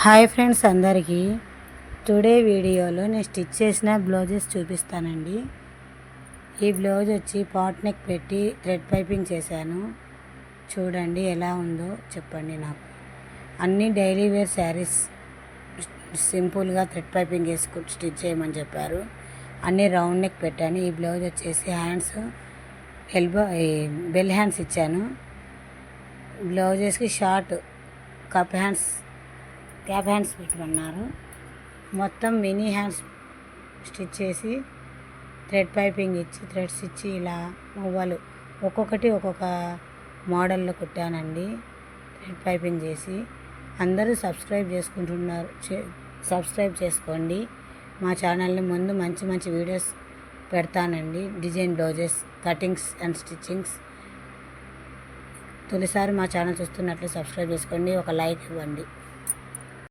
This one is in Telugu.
హాయ్ ఫ్రెండ్స్ అందరికీ టుడే వీడియోలో నేను స్టిచ్ చేసిన బ్లౌజెస్ చూపిస్తానండి. ఈ బ్లౌజ్ వచ్చి పాట్ నెక్ పెట్టి థ్రెడ్ పైపింగ్ చేశాను. చూడండి ఎలా ఉందో చెప్పండి నాకు. అన్నీ డైలీ వేర్ శారీస్ సింపుల్గా థ్రెడ్ పైపింగ్ వేసుకుని స్టిచ్ చేయమని చెప్పారు. అన్నీ రౌండ్ నెక్ పెట్టాను. ఈ బ్లౌజ్ వచ్చేసి హ్యాండ్స్ బెల్ హ్యాండ్స్ ఇచ్చాను. బ్లౌజెస్కి షార్ట్ క్యాప్ హ్యాండ్స్ పెట్టమన్నారు. మొత్తం మినీ హ్యాండ్స్ స్టిచ్ చేసి థ్రెడ్ పైపింగ్ ఇచ్చి థ్రెడ్స్ ఇచ్చి ఇలా మువ్వలు ఒక్కొక్కటి ఒక్కొక్క మోడల్లో కుట్టానండి. థ్రెడ్ పైపింగ్ చేసి అందరూ సబ్స్క్రైబ్ చేసుకోండి. మా ఛానల్ని ముందు మంచి మంచి వీడియోస్ పెడతానండి. Design blouses, cuttings and stitchings. తొలిసారి మా ఛానల్ చూస్తున్నట్లు సబ్స్క్రైబ్ చేసుకోండి, ఒక లైక్ ఇవ్వండి.